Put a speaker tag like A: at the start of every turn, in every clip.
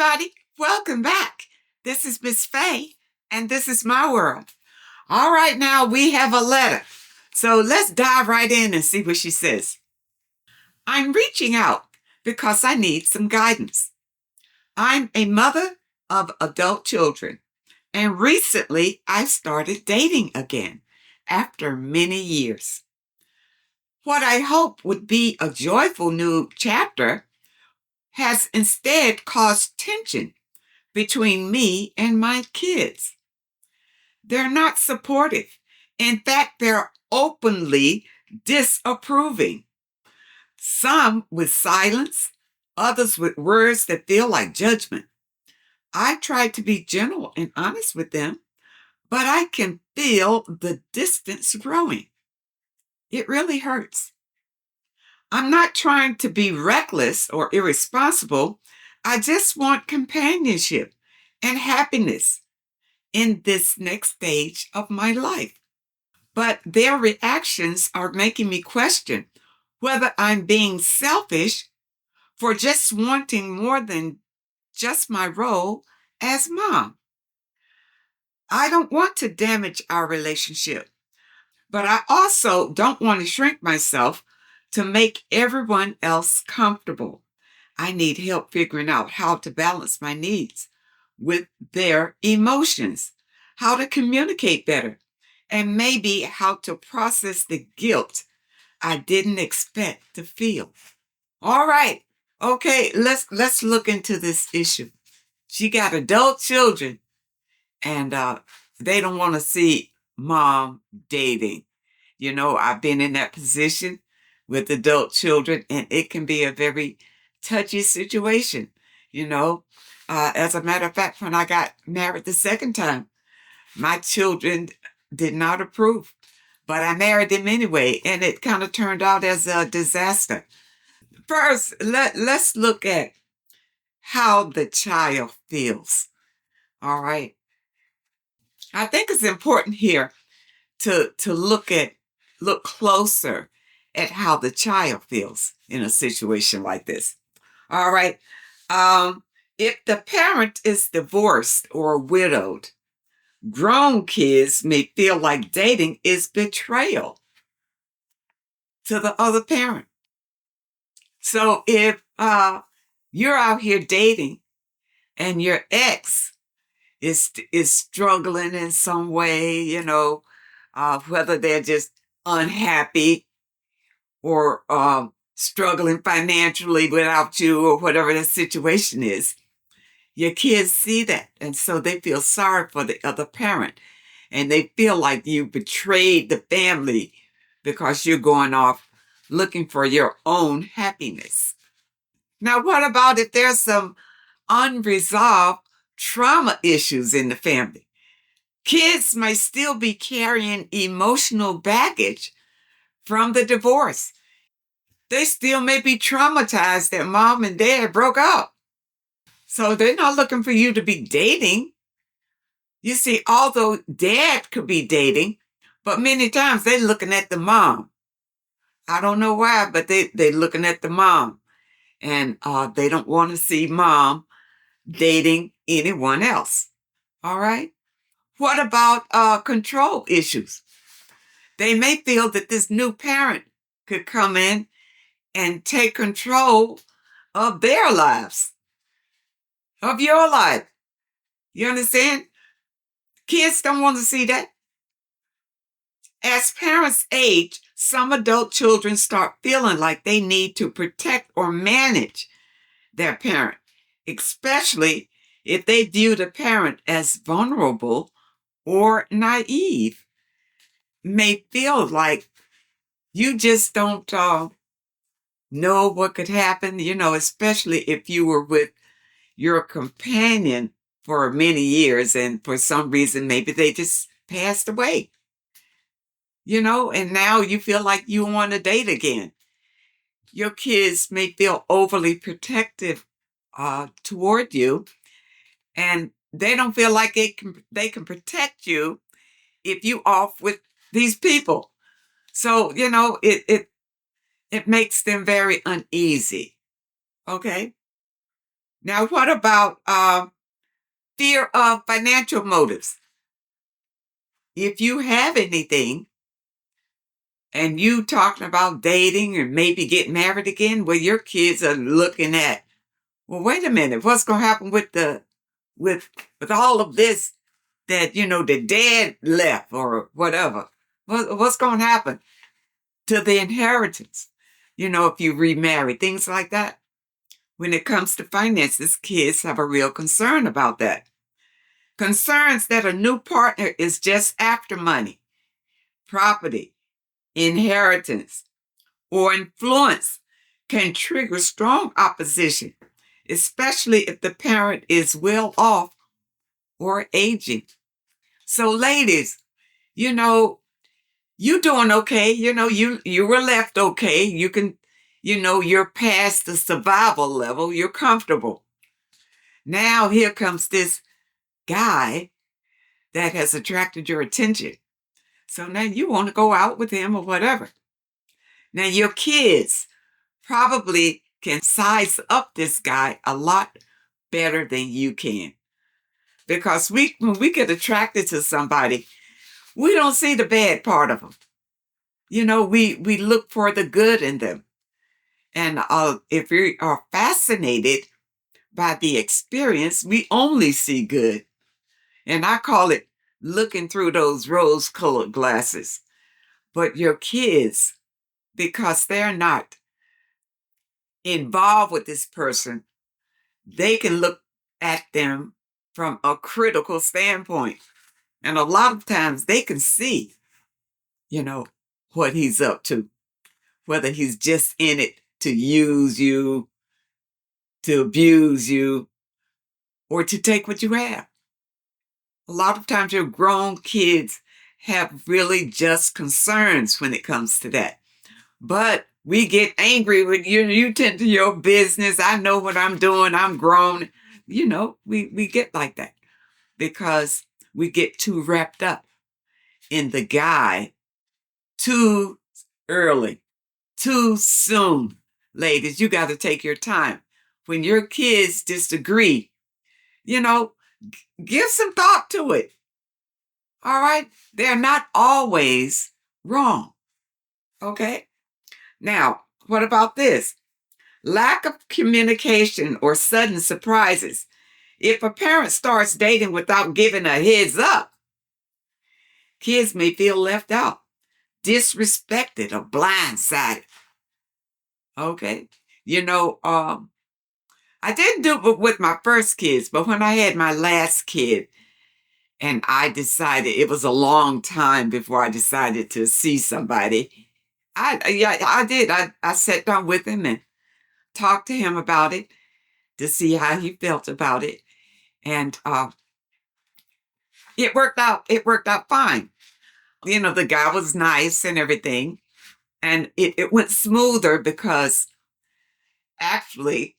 A: everybody. Welcome back. This is Miss Faye, and this is my world. All right, now we have a letter. So let's dive right in and see what she says. I'm reaching out because I need some guidance. I'm a mother of adult children, and recently I started dating again after many years. What I hope would be a joyful new chapter has instead caused tension between me and my kids. They're not supportive. In fact, they're openly disapproving. Some with silence, others with words that feel like judgment. I try to be gentle and honest with them, but I can feel the distance growing. It really hurts. I'm not trying to be reckless or irresponsible. I just want companionship and happiness in this next stage of my life. But their reactions are making me question whether I'm being selfish for just wanting more than just my role as mom. I don't want to damage our relationship, but I also don't want to shrink myself to make everyone else comfortable. I need help figuring out how to balance my needs with their emotions, how to communicate better, and maybe how to process the guilt I didn't expect to feel. All right. Okay, let's look into this issue. She got adult children and they don't want to see mom dating. You know, I've been in that position with adult children, and it can be a very touchy situation. You know, as a matter of fact, when I got married the second time, my children did not approve, but I married them anyway, and it kind of turned out as a disaster. First, let's look at how the child feels. All right. I think it's important here to look closer at how the child feels in a situation like this. All right. Um, if the parent is divorced or widowed, grown kids may feel like dating is betrayal to the other parent. So if you're out here dating and your ex is struggling in some way, whether they're just unhappy or struggling financially without you or whatever the situation is, your kids see that. And so they feel sorry for the other parent. And they feel like you betrayed the family because you're going off looking for your own happiness. Now, what about if there's some unresolved trauma issues in the family? Kids may still be carrying emotional baggage from the divorce. They still may be traumatized that mom and dad broke up. So they're not looking for you to be dating. You see, although dad could be dating, but many times they're looking at the mom. I don't know why, but they're looking at the mom. And they don't want to see mom dating anyone else. All right? What about control issues? They may feel that this new parent could come in and take control of their lives, of your life. You understand? Kids don't want to see that. As parents age, some adult children start feeling like they need to protect or manage their parent, especially if they view the parent as vulnerable or naive. May feel like you just don't know what could happen, especially if you were with your companion for many years and for some reason maybe they just passed away, and now you feel like you want to date again. Your kids may feel overly protective toward you, and they don't feel like they can protect you if you off with these people. So, it makes them very uneasy. Okay? Now, what about fear of financial motives? If you have anything and you talking about dating or maybe getting married again, well, your kids are looking at, well, wait a minute, what's going to happen with with all of this that the dad left or whatever? What's going to happen to the inheritance? If you remarry, things like that. When it comes to finances, kids have a real concern about that. Concerns that a new partner is just after money, property, inheritance, or influence can trigger strong opposition, especially if the parent is well off or aging. So, ladies, you know, you doing okay. You were left okay. You can, you're past the survival level. You're comfortable. Now here comes this guy that has attracted your attention. So now you want to go out with him or whatever. Now your kids probably can size up this guy a lot better than you can. Because when we get attracted to somebody, we don't see the bad part of them. We look for the good in them. And if we are fascinated by the experience, we only see good. And I call it looking through those rose-colored glasses. But your kids, because they're not involved with this person, they can look at them from a critical standpoint. And a lot of times they can see, what he's up to, whether he's just in it to use you, to abuse you, or to take what you have. A lot of times your grown kids have really just concerns when it comes to that. But we get angry with you. You tend to your business. I know what I'm doing. I'm grown. We get like that because we get too wrapped up in the guy too early, too soon. Ladies, you got to take your time. When your kids disagree, give some thought to it. All right? They're not always wrong. Okay? Now, what about this? Lack of communication or sudden surprises. If a parent starts dating without giving a heads up, kids may feel left out, disrespected, or blindsided. Okay? I didn't do it with my first kids, but when I had my last kid, and I decided it was a long time before I decided to see somebody. I did. I sat down with him and talked to him about it to see how he felt about it. And it worked out. It worked out fine. The guy was nice and everything. And it went smoother because actually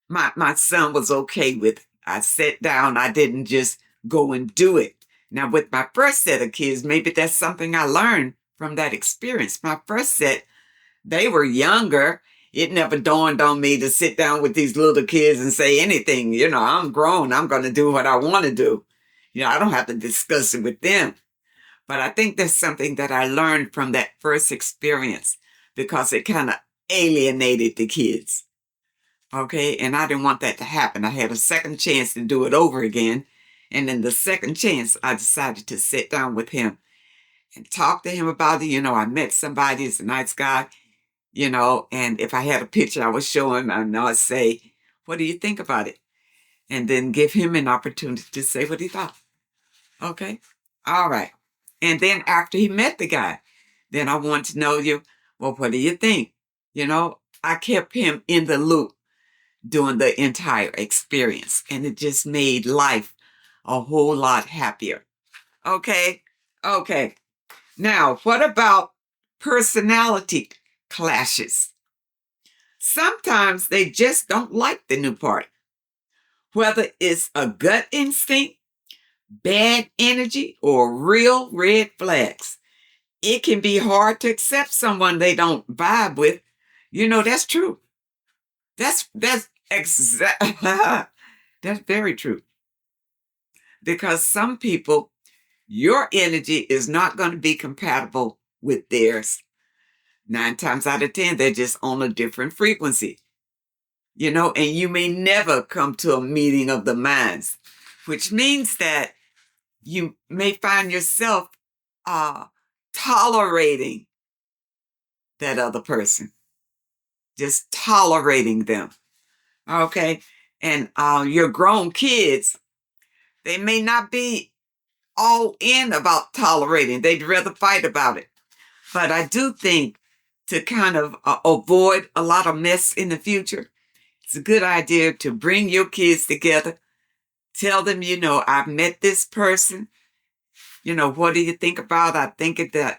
A: my son was okay with it. I sat down. I didn't just go and do it. Now, with my first set of kids, maybe that's something I learned from that experience. My first set, they were younger. It never dawned on me to sit down with these little kids and say anything. I'm grown. I'm going to do what I want to do. I don't have to discuss it with them. But I think there's something that I learned from that first experience because it kind of alienated the kids. Okay, and I didn't want that to happen. I had a second chance to do it over again. And then the second chance, I decided to sit down with him and talk to him about it. I met somebody, he's a nice guy, and if I had a picture I would show him, I'd say, what do you think about it? And then give him an opportunity to say what he thought. Okay, all right. And then after he met the guy, then I wanted to know well, what do you think? I kept him in the loop during the entire experience. And it just made life a whole lot happier. Okay? Okay. Now, what about personality clashes? Sometimes they just don't like the new partner. Whether it's a gut instinct, bad energy, or real red flags. It can be hard to accept someone they don't vibe with. That's true. That's Exactly. That's very true. Because some people, your energy is not going to be compatible with theirs. 9 times out of 10, they're just on a different frequency, and you may never come to a meeting of the minds, which means that you may find yourself uh, tolerating that other person, just tolerating them. Okay. And your grown kids, they may not be all in about tolerating. They'd rather fight about it. But I do think to kind of avoid a lot of mess in the future, it's a good idea to bring your kids together. Tell them, I've met this person. What do you think about? I think that,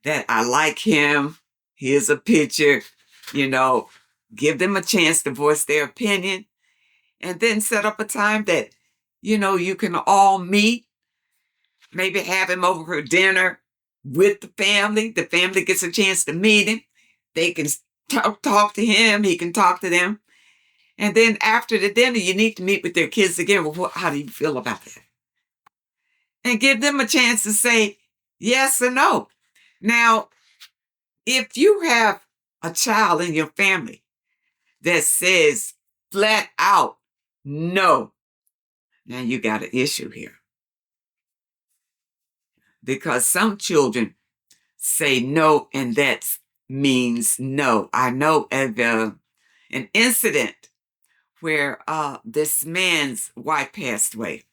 A: that I like him. Here's a picture, give them a chance to voice their opinion, and then set up a time that, you can all meet. Maybe have him over for dinner with the family. The family gets a chance to meet him. They can talk to him. He can talk to them. And then after the dinner, you need to meet with their kids again. Well, how do you feel about that? And give them a chance to say yes or no. Now, if you have a child in your family that says flat out no, now you got an issue here. Because some children say no, and that means no. I know of an incident where this man's wife passed away,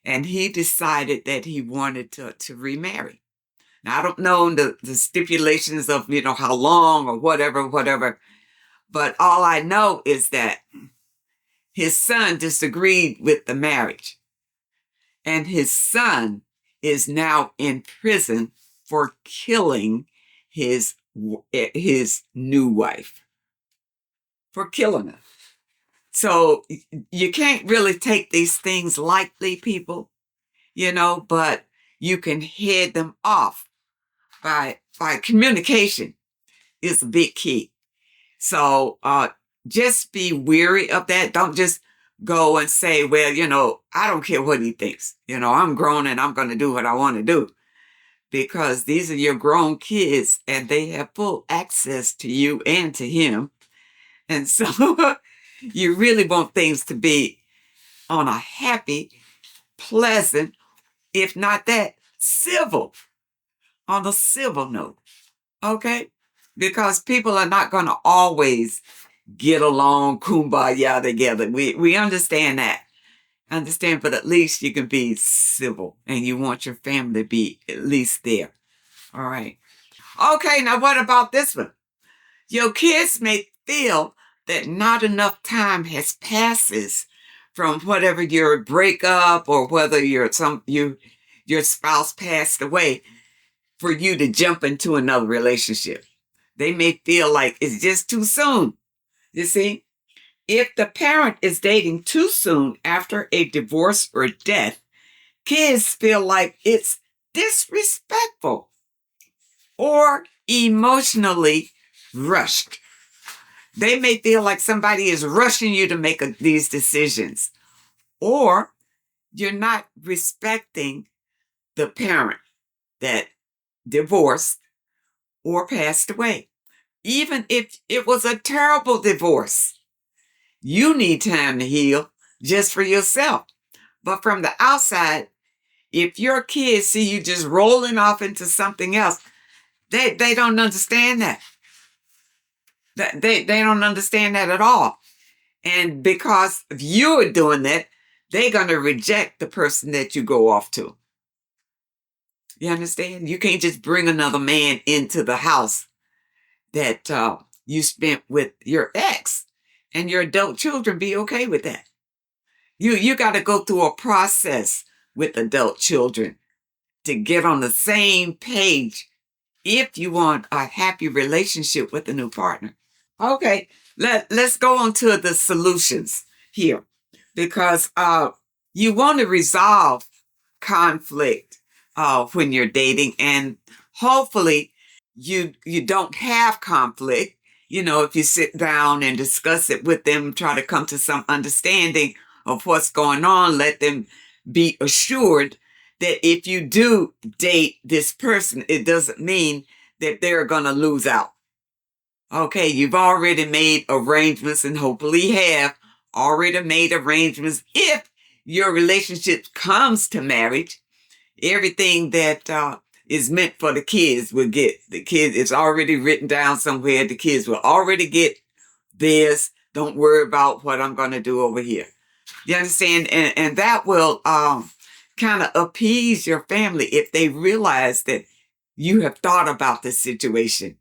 A: and he decided that he wanted to remarry. Now, I don't know the stipulations of, how long or whatever, but all I know is that his son disagreed with the marriage, and his son is now in prison for killing his new wife, for killing her. So you can't really take these things lightly, people, but you can head them off by communication is a big key. So just be weary of that. Don't just go and say, well, I don't care what he thinks. I'm grown and I'm going to do what I want to do. Because these are your grown kids and they have full access to you and to him. And so you really want things to be on a happy, pleasant, if not that, civil, on a civil note. Okay? Because people are not going to always get along, kumbaya together. We understand that. But at least you can be civil and you want your family to be at least there. All right. Okay, now what about this one? Your kids may feel that not enough time has passes from whatever your breakup or whether your spouse passed away for you to jump into another relationship. They may feel like it's just too soon. You see? If the parent is dating too soon after a divorce or death, kids feel like it's disrespectful or emotionally rushed. They may feel like somebody is rushing you to make these decisions, or you're not respecting the parent that divorced or passed away. Even if it was a terrible divorce, you need time to heal just for yourself. But from the outside, if your kids see you just rolling off into something else, they don't understand that. They don't understand that at all. And because if you're doing that, they're going to reject the person that you go off to. You understand? You can't just bring another man into the house that you spent with your ex, and your adult children be okay with that. You got to go through a process with adult children to get on the same page if you want a happy relationship with a new partner. Okay, let's go on to the solutions here, because you want to resolve conflict when you're dating, and hopefully you don't have conflict if you sit down and discuss it with them, try to come to some understanding of what's going on, let them be assured that if you do date this person, it doesn't mean that they're going to lose out. Okay, you've already made arrangements, and hopefully have already made arrangements. If your relationship comes to marriage, everything that is meant for the kids will get. The kids, it's already written down somewhere. The kids will already get this. Don't worry about what I'm going to do over here. You understand? And that will kind of appease your family if they realize that you have thought about the situation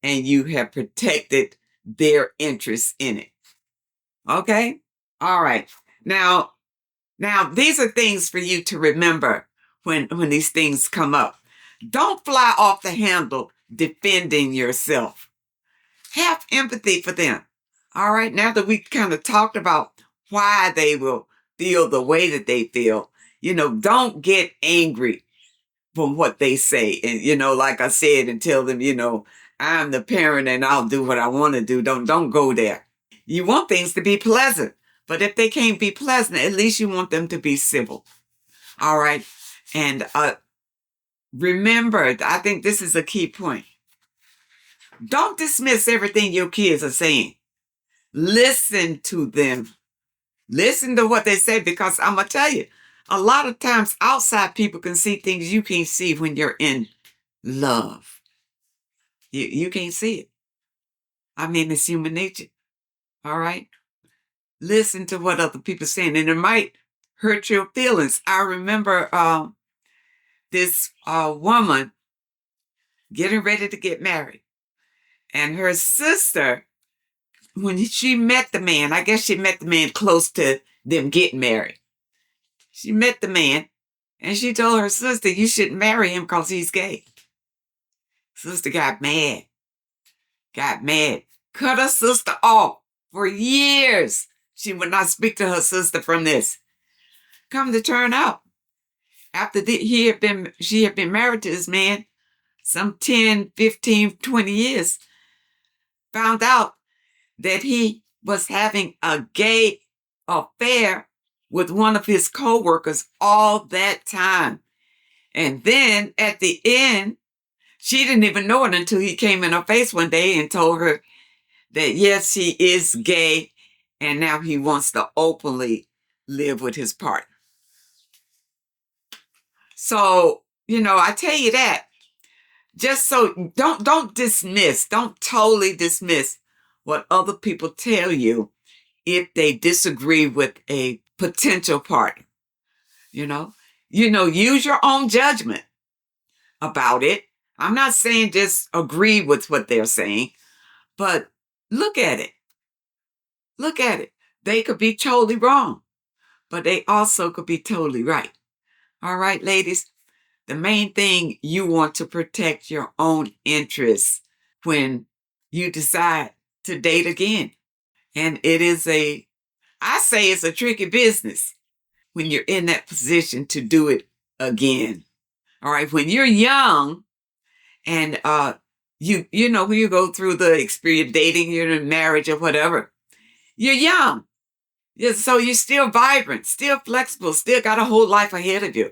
A: and you have protected their interests in it. Okay? All right. Now, these are things for you to remember when these things come up. Don't fly off the handle defending yourself. Have empathy for them. All right. Now that we kind of talked about why they will feel the way that they feel, don't get angry from what they say. And, like I said, and tell them, I'm the parent and I'll do what I want to do. Don't go there. You want things to be pleasant, but if they can't be pleasant, at least you want them to be civil. All right. And remember, I think this is a key point. Don't dismiss everything your kids are saying. Listen to them. Listen to what they say, because I'm going to tell you, a lot of times outside people can see things you can't see when you're in love. You can't see it. I mean, it's human nature. All right? Listen to what other people are saying, and it might hurt your feelings. I remember this woman getting ready to get married, and her sister, when she met the man, I guess she met the man close to them getting married. She met the man, and she told her sister, you shouldn't marry him because he's gay. Sister got mad, cut her sister off for years. She would not speak to her sister from this. Come to turn out, after she had been married to this man some 10, 15, 20 years, found out that he was having a gay affair with one of his co-workers all that time. And then at the end, she didn't even know it until he came in her face one day and told her that, yes, he is gay, and now he wants to openly live with his partner. So, I tell you that, just so don't totally dismiss what other people tell you if they disagree with a potential partner. Use your own judgment about it. I'm not saying just agree with what they're saying, but look at it. Look at it. They could be totally wrong, but they also could be totally right. All right, ladies, the main thing, you want to protect your own interests when you decide to date again. And I say it's a tricky business when you're in that position to do it again. All right, when you're young and when you go through the experience dating, you're in marriage or whatever, you're young. So you're still vibrant, still flexible, still got a whole life ahead of you.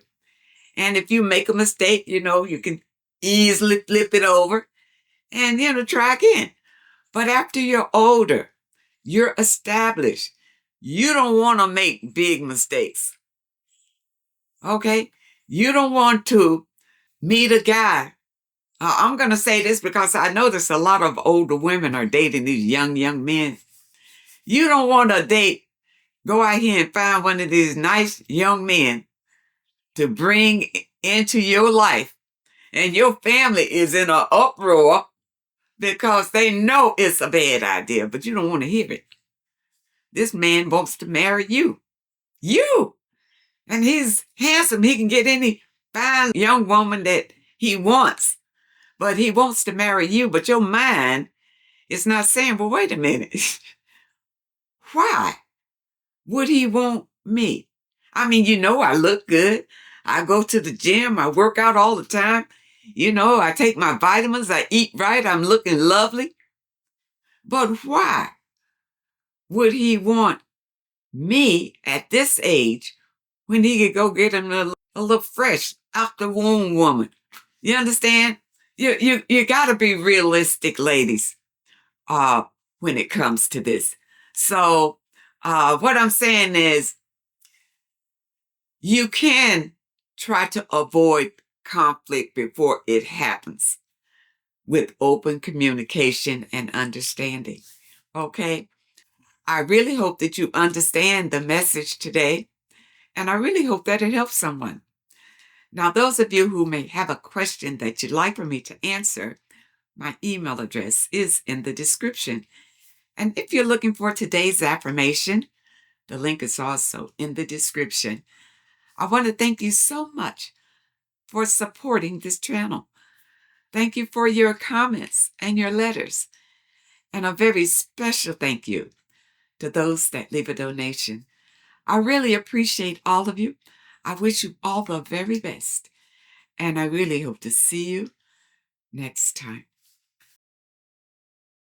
A: And if you make a mistake, you can easily flip it over and, try again. But after you're older, you're established, you don't want to make big mistakes. Okay? You don't want to meet a guy. I'm going to say this because I notice a lot of older women are dating these young men. You don't want to go out here and find one of these nice young men to bring into your life, and your family is in an uproar because they know it's a bad idea, but you don't want to hear it. This man wants to marry you. And he's handsome. He can get any fine young woman that he wants, but he wants to marry you. But your mind is not saying, well, wait a minute. Why would he want me? I mean, I look good. I go to the gym. I work out all the time. I take my vitamins. I eat right. I'm looking lovely. But why would he want me at this age when he could go get him a little fresh out the womb woman? You understand? You got to be realistic, ladies, when it comes to this. So what I'm saying is you can try to avoid conflict before it happens with open communication and understanding. Okay? I really hope that you understand the message today, and I really hope that it helps someone. Now, those of you who may have a question that you'd like for me to answer, my email address is in the description. And if you're looking for today's affirmation, the link is also in the description. I want to thank you so much for supporting this channel. Thank you for your comments and your letters. And a very special thank you to those that leave a donation. I really appreciate all of you. I wish you all the very best. And I really hope to see you next time.